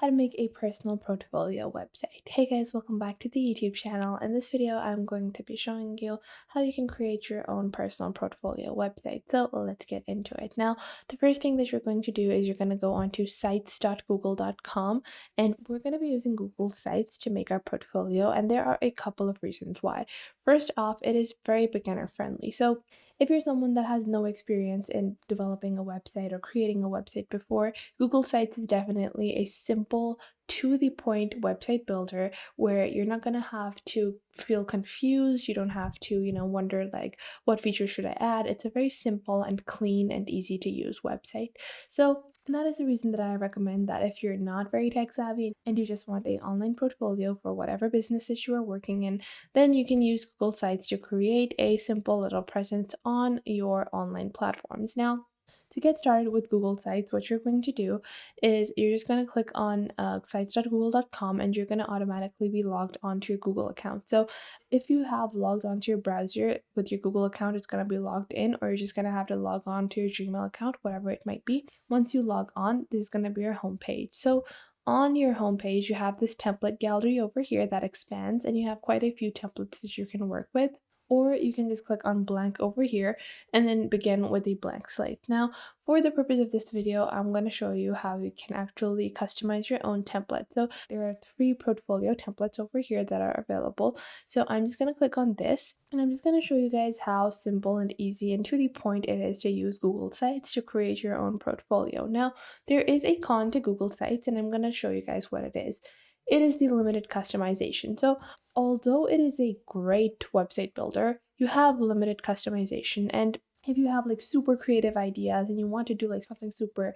how to make a personal portfolio website. Hey guys, welcome back to the YouTube channel. In this video, I'm going to be showing you how you can create your own personal portfolio website. So let's get into it. Now, the first thing that you're going to do is you're going to go onto sites.google.com, and we're going to be using Google Sites to make our portfolio, and there are a couple of reasons why. First off, it is very beginner friendly. So if you're someone that has no experience in developing a website or creating a website before, Google Sites is definitely a simple, to the point website builder where you're not going to have to feel confused. You don't have to, wonder like what features should I add. It's a very simple and clean and easy to use website. So that is the reason that I recommend that if you're not very tech savvy and you just want a online portfolio for whatever business that you are working in, then you can use Google Sites to create a simple little presence on your online platforms. Now, to get started with Google Sites, what you're going to do is you're just going to click on sites.google.com, and you're going to automatically be logged onto your Google account. So if you have logged onto your browser with your Google account, it's going to be logged in, or you're just going to have to log on to your Gmail account, whatever it might be. Once you log on, this is going to be your homepage. So on your homepage, you have this template gallery over here that expands, and you have quite a few templates that you can work with. Or you can just click on blank over here and then begin with a blank slate. Now, for the purpose of this video, I'm going to show you how you can actually customize your own template. So there are 3 portfolio templates over here that are available. So I'm just going to click on this, and I'm just going to show you guys how simple and easy and to the point it is to use Google Sites to create your own portfolio. Now, there is a con to Google Sites, and I'm going to show you guys what it is. It is the limited customization. So although it is a great website builder, you have limited customization. And if you have like super creative ideas and you want to do like something super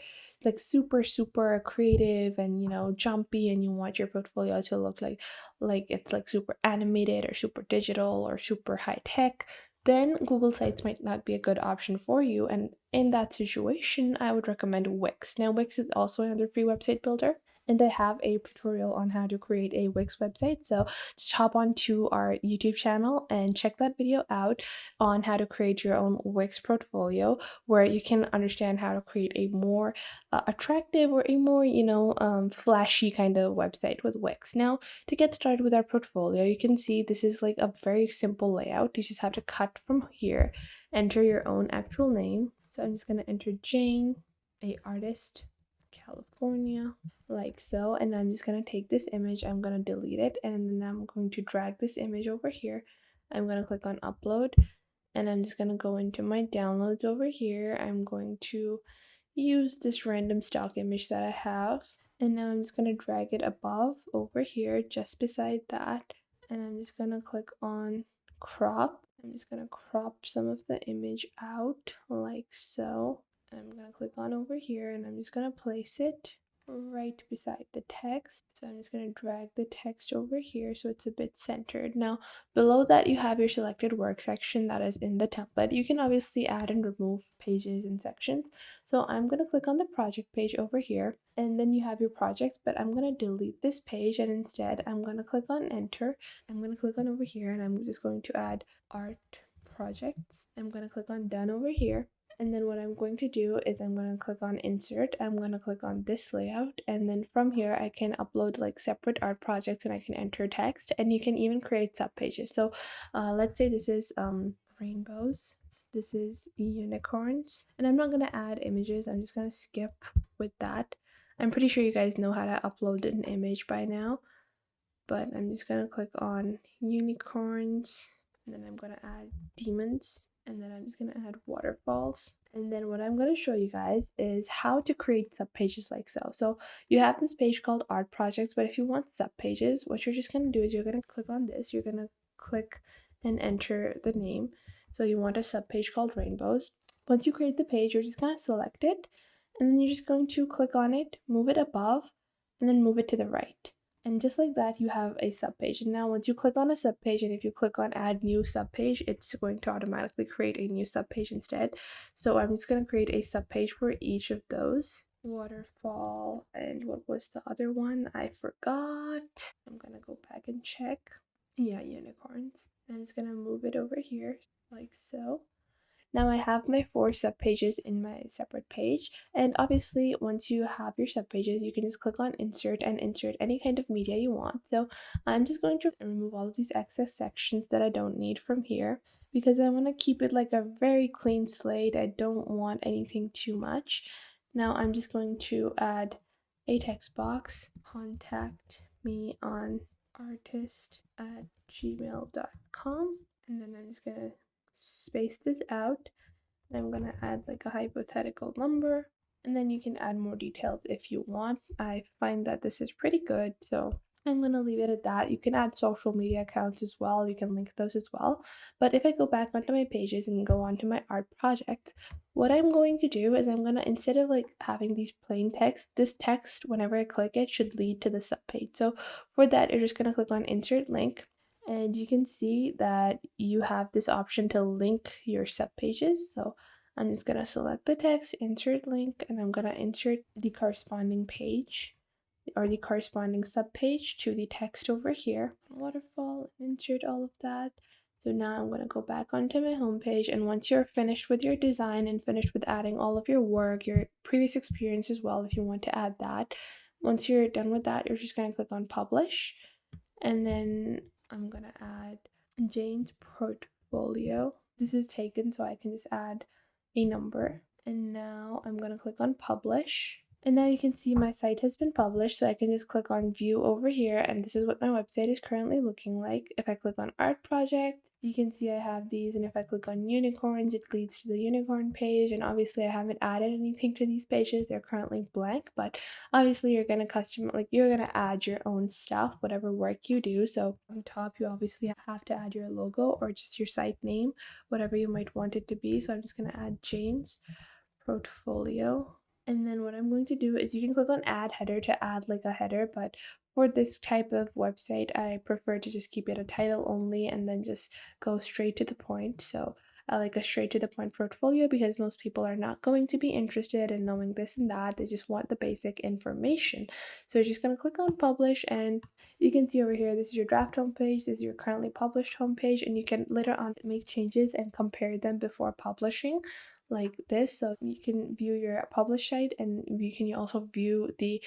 creative and jumpy, and you want your portfolio to look like it's like super animated or super digital or super high tech, then Google Sites might not be a good option for you. And in that situation, I would recommend Wix. Now, Wix is also another free website builder, and I have a tutorial on how to create a Wix website. So just hop onto our YouTube channel and check that video out on how to create your own Wix portfolio, where you can understand how to create a more attractive or a more, flashy kind of website with Wix. Now, to get started with our portfolio, you can see this is like a very simple layout. You just have to cut from here, enter your own actual name. So I'm just going to enter Jane, a artist, California, like so. And I'm just going to take this image, I'm going to delete it, and then I'm going to drag this image over here. I'm going to click on upload, and I'm just going to go into my downloads over here. I'm going to use this random stock image that I have, and now I'm just going to drag it above over here just beside that, and I'm just going to click on crop. I'm just going to crop some of the image out like so. I'm going to click on over here, and I'm just going to place it right beside the text. So I'm just going to drag the text over here so it's a bit centered. Now, below that, you have your selected work section that is in the template. You can obviously add and remove pages and sections. So I'm going to click on the project page over here, and then you have your project, but I'm going to delete this page, and instead I'm going to click on enter. I'm going to click on over here, and I'm just going to add art projects. I'm going to click on done over here. And then what I'm going to do is I'm going to click on insert. I'm going to click on this layout, and then from here I can upload like separate art projects, and I can enter text, and you can even create sub pages. So let's say this is rainbows, this is unicorns, and I'm not going to add images. I'm just going to skip with that. I'm pretty sure you guys know how to upload an image by now, but I'm just going to click on unicorns, and then I'm going to add demons, and then I'm just going to add waterfalls. And then what I'm going to show you guys is how to create sub pages like so. So you have this page called art projects, but if you want sub pages, what you're just going to do is you're going to click on this, you're going to click and enter the name. So you want a sub page called rainbows. Once you create the page, you're just going to select it, and then you're just going to click on it, move it above, and then move it to the right. And just like that, you have a subpage. And now once you click on a subpage, and if you click on add new subpage, it's going to automatically create a new subpage instead. So I'm just going to create a subpage for each of those. Waterfall, and what was the other one? I forgot. I'm going to go back and check. Yeah, unicorns. I'm just going to move it over here like so. Now I have my 4 subpages in my separate page, and obviously once you have your subpages, you can just click on insert and insert any kind of media you want. So I'm just going to remove all of these excess sections that I don't need from here because I want to keep it like a very clean slate. I don't want anything too much. Now I'm just going to add a text box. Contact me on artist@gmail.com, and then I'm just gonna space this out. I'm gonna add like a hypothetical number, and then you can add more details if you want. I find that this is pretty good, so I'm gonna leave it at that. You can add social media accounts as well, you can link those as well. But if I go back onto my pages and go onto my art project, what I'm going to do is I'm gonna, instead of like having these plain text, this text, whenever I click it, should lead to the subpage. So for that, you're just gonna click on insert link, and you can see that you have this option to link your subpages. So I'm just gonna select the text, insert link, and I'm gonna insert the corresponding page or the corresponding subpage to the text over here. Waterfall, insert all of that. So now I'm going to go back onto my homepage, and once you're finished with your design and finished with adding all of your work, your previous experience as well, if you want to add that, once you're done with that, you're just going to click on publish, and then I'm going to add Jane's portfolio. This is taken, so I can just add a number, and now I'm going to click on publish. And now you can see my site has been published, so I can just click on view over here, and this is what my website is currently looking like. If I click on art project, you can see I have these, and if I click on unicorns, it leads to the unicorn page. And obviously I haven't added anything to these pages, they're currently blank, but obviously you're going to you're going to add your own stuff, whatever work you do. So on top, you obviously have to add your logo or just your site name, whatever you might want it to be. So I'm just going to add Jane's portfolio. And then what I'm going to do is you can click on add header to add like a header, but for this type of website, I prefer to just keep it a title only and then just go straight to the point. So I like a straight to the point portfolio because most people are not going to be interested in knowing this and that. They just want the basic information. So you're just going to click on publish, and you can see over here, this is your draft homepage, this is your currently published homepage, and you can later on make changes and compare them before publishing like this. So you can view your published site, and you can also view the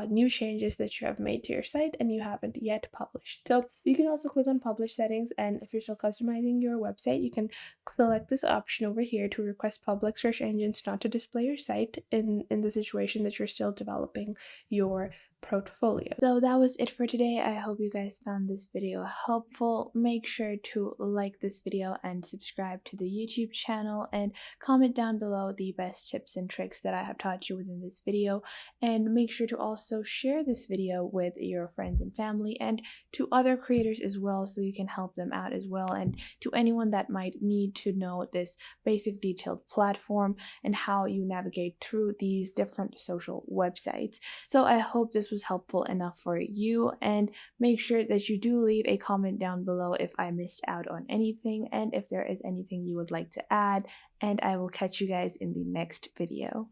new changes that you have made to your site and you haven't yet published. So you can also click on publish settings, and if you're still customizing your website, you can select this option over here to request public search engines not to display your site in the situation that you're still developing your portfolio. So that was it for today. I hope you guys found this video helpful. Make sure to like this video and subscribe to the YouTube channel, and comment down below the best tips and tricks that I have taught you within this video. And make sure to also share this video with your friends and family and to other creators as well, so you can help them out as well, and to anyone that might need to know this basic detailed platform and how you navigate through these different social websites. So I hope this was helpful enough for you, and make sure that you do leave a comment down below if I missed out on anything and if there is anything you would like to add, and I will catch you guys in the next video.